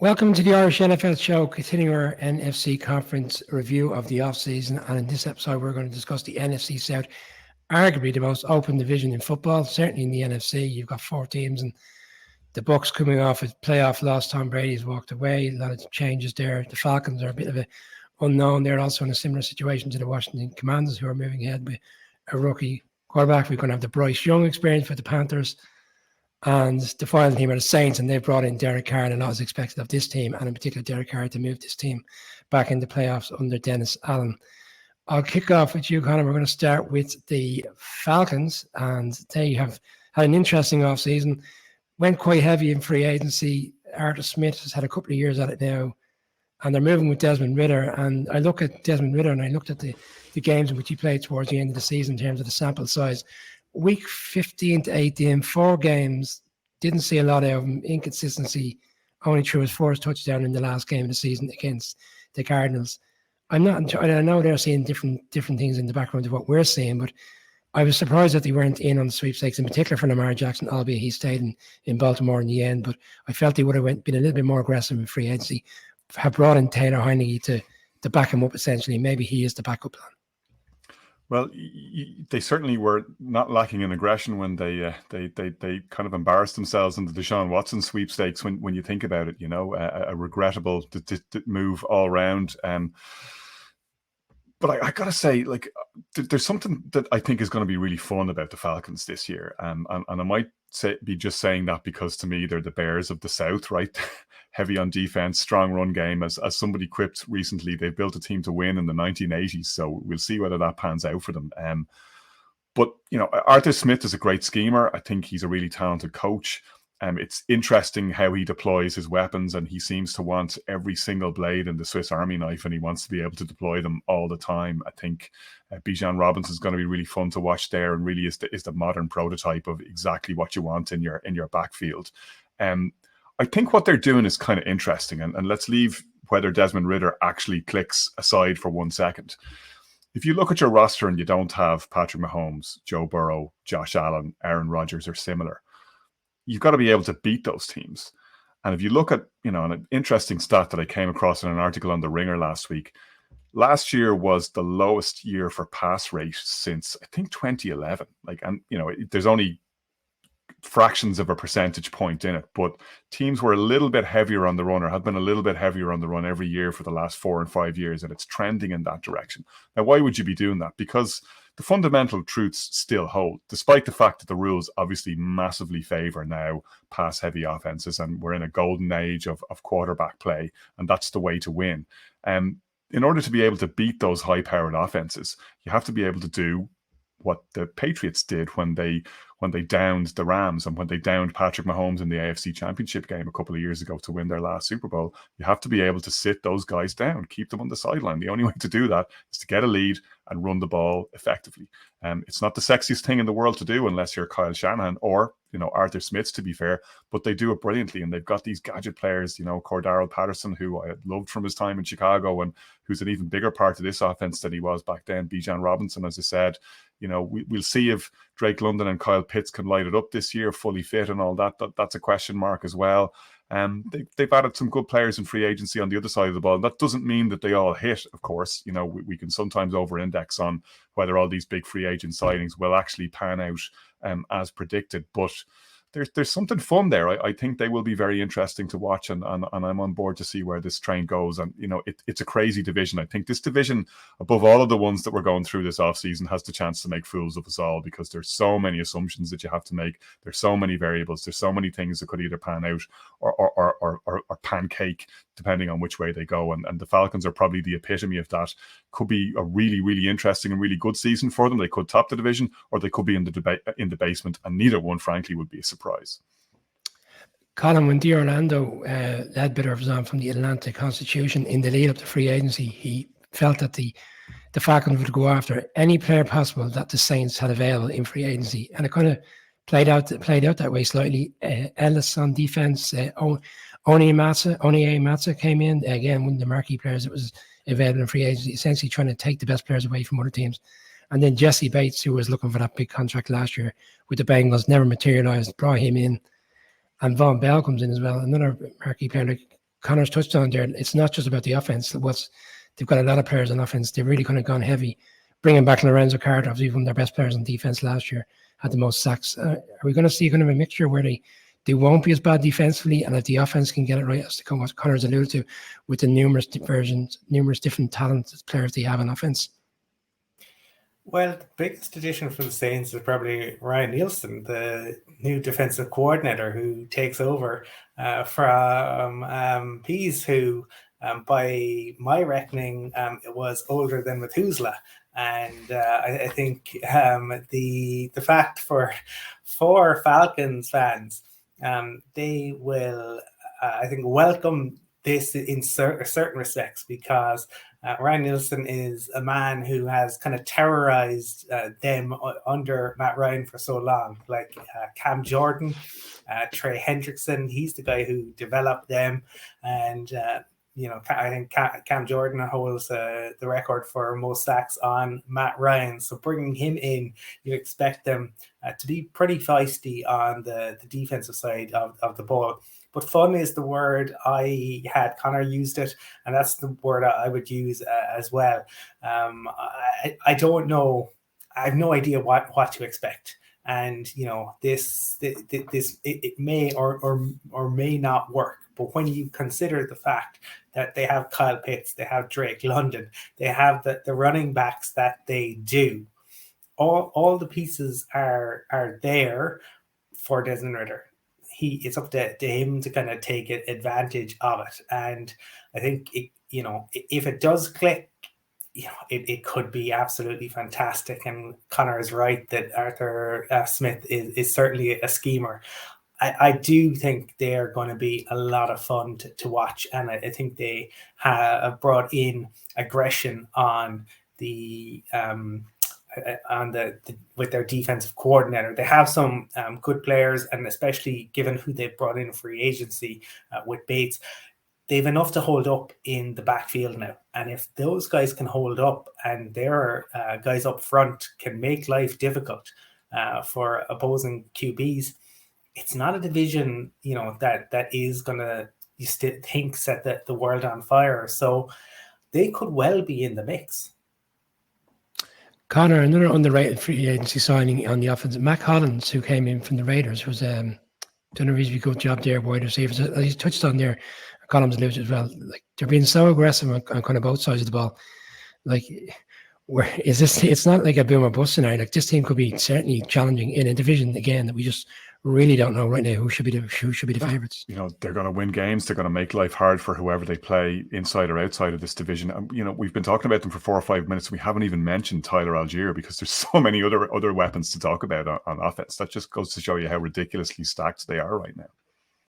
Welcome to the Irish NFL show, continuing our NFC conference review of the off-season. And in this episode, we're going to discuss the NFC South, arguably the most open division in football, certainly in the NFC. You've got four teams, and the Bucs coming off a playoff loss. Tom Brady's walked away. A lot of changes there. The Falcons are a bit of an unknown. They're also in a similar situation to the Washington Commanders, who are moving ahead with a rookie quarterback. We're going to have the Bryce Young experience for the Panthers. And the final team are the Saints, and they've brought in Derek Carr, and a lot is expected of this team, and in particular Derek Carr, to move this team back into playoffs under Dennis Allen. I'll kick off with you, Conor. We're going to start with the Falcons, and they have had an interesting offseason. Went quite heavy in free agency. Arthur Smith has had a couple of years at it now, and they're moving with Desmond Ridder. And I look at Desmond Ridder, and I looked at the games in which he played towards the end of the season in terms of the sample size. Week 15 to 18, 4 games, didn't see a lot of him. Inconsistency, only threw his first touchdown in the last game of the season against the Cardinals. I know they're seeing different things in the background of what we're seeing, but I was surprised that they weren't in on the sweepstakes, in particular for Lamar Jackson, albeit he stayed in Baltimore in the end. But I felt they would have been a little bit more aggressive in free agency, have brought in Taylor Heineke to back him up, essentially. Maybe he is the backup plan. Well, they certainly were not lacking in aggression when they kind of embarrassed themselves in the Deshaun Watson sweepstakes. When you think about it, a regrettable move all round. But I gotta say, there's something that I think is going to be really fun about the Falcons this year. And I might be just saying that because to me they're the Bears of the South, right? Heavy on defense, strong run game. As somebody quipped recently, they've built a team to win in the 1980s. So we'll see whether that pans out for them. But Arthur Smith is a great schemer. I think he's a really talented coach. It's interesting how he deploys his weapons, and he seems to want every single blade in the Swiss Army knife, and he wants to be able to deploy them all the time. I think Bijan Robinson is going to be really fun to watch there, and really is the modern prototype of exactly what you want in your backfield. I think what they're doing is kind of interesting, and let's leave whether Desmond Ridder actually clicks aside for 1 second. If you look at your roster and you don't have Patrick Mahomes, Joe Burrow, Josh Allen, Aaron Rodgers, or similar, you've got to be able to beat those teams. And if you look at, an interesting stat that I came across in an article on The Ringer last week, last year was the lowest year for pass rate since, I think, 2011. There's only fractions of a percentage point in it, but teams were a little bit heavier on the run, or have been a little bit heavier on the run every year for the last 4 and 5 years, and it's trending in that direction. Now, why would you be doing that? Because the fundamental truths still hold, despite the fact that the rules obviously massively favor now pass-heavy offenses, and we're in a golden age of quarterback play, and that's the way to win. In order to be able to beat those high-powered offenses, you have to be able to do what the Patriots did when they downed the Rams and when they downed Patrick Mahomes in the AFC Championship game a couple of years ago to win their last Super Bowl. You have to be able to sit those guys down, keep them on the sideline. The only way to do that is to get a lead and run the ball effectively. It's not the sexiest thing in the world to do unless you're Kyle Shanahan or Arthur Smith, to be fair, but they do it brilliantly, and they've got these gadget players, Cordarrelle Patterson, who I loved from his time in Chicago, and who's an even bigger part of this offense than he was back then. Bijan Robinson, as I said, we'll see if Drake London and Kyle Pitts can light it up this year, fully fit and all that. That's a question mark as well. They've added some good players in free agency on the other side of the ball. That doesn't mean that they all hit, of course. We can sometimes over-index on whether all these big free agent signings will actually pan out as predicted. But there's something fun there. I think they will be very interesting to watch, and I'm on board to see where this train goes. And, it's a crazy division. I think this division, above all of the ones that we're going through this offseason, has the chance to make fools of us all, because there's so many assumptions that you have to make. There's so many variables. There's so many things that could either pan out or pancake, depending on which way they go. And the Falcons are probably the epitome of that. Could be a really, really interesting and really good season for them. They could top the division, or they could be in the basement, and neither one, frankly, would be a surprise. Colin, when D'Orlando Ledbetter was on from the Atlanta Constitution in the lead up to free agency, he felt that the Falcons would go after any player possible that the Saints had available in free agency, and it kind of played out that way slightly. Ellis on defense, Oni Matza came in, again, one of the marquee players that was available in free agency, essentially trying to take the best players away from other teams. And then Jesse Bates, who was looking for that big contract last year with the Bengals, never materialized, brought him in. And Von Bell comes in as well, another marquee player. Like Connor's touched on there, it's not just about the offense. They've got a lot of players on offense. They've really kind of gone heavy, bringing back Lorenzo Carter, obviously one of their best players on defense last year, had the most sacks. Are we going to see kind of a mixture where they won't be as bad defensively, and if the offense can get it right, as to what Connor's alluded to, with the numerous different talented players they have on offense? Well, the biggest addition for the Saints is probably Ryan Nielsen, the new defensive coordinator who takes over from Pease, who, by my reckoning, it was older than Methuselah. And I think the fact for Falcons fans, they will, I think, welcome this in certain respects, because Ryan Nielsen is a man who has kind of terrorized them under Matt Ryan for so long, like Cam Jordan, Trey Hendrickson. He's the guy who developed them, and I think Cam Jordan holds the record for most sacks on Matt Ryan. So bringing him in, you expect them to be pretty feisty on the defensive side of the ball. But fun is the word I had. Connor used it, and that's the word I would use as well. I don't know. I have no idea what to expect. And this may or may not work. But when you consider the fact that they have Kyle Pitts, they have Drake London, they have the running backs that they do, all the pieces are there for Desmond Ridder. It's up to him to kind of take advantage of it. And I think if it does click, it could be absolutely fantastic. And Connor is right that Arthur Smith is certainly a schemer. I do think they're going to be a lot of fun to watch. And I think they have brought in aggression on with their defensive coordinator. They have some good players, and especially given who they brought in free agency with Bates, they've enough to hold up in the backfield now. And if those guys can hold up, and their guys up front can make life difficult for opposing QBs, it's not a division that is gonna think set the world on fire. So they could well be in the mix. Connor, another underrated free agency signing on the offense, Mac Hollins, who came in from the Raiders, was done a reasonably good job there, wide receivers. He's touched on there, Collins alluded as well. Like, they're being so aggressive on kind of both sides of the ball. Like, where is this? It's not like a boom or bust scenario. Like, this team could be certainly challenging in a division again that we just really don't know right now who should be the favorites. They're going to win games. They're going to make life hard for whoever they play inside or outside of this division. We've been talking about them for 4 or 5 minutes. We haven't even mentioned Tyler Algier, because there's so many other weapons to talk about on offense. That just goes to show you how ridiculously stacked they are right now.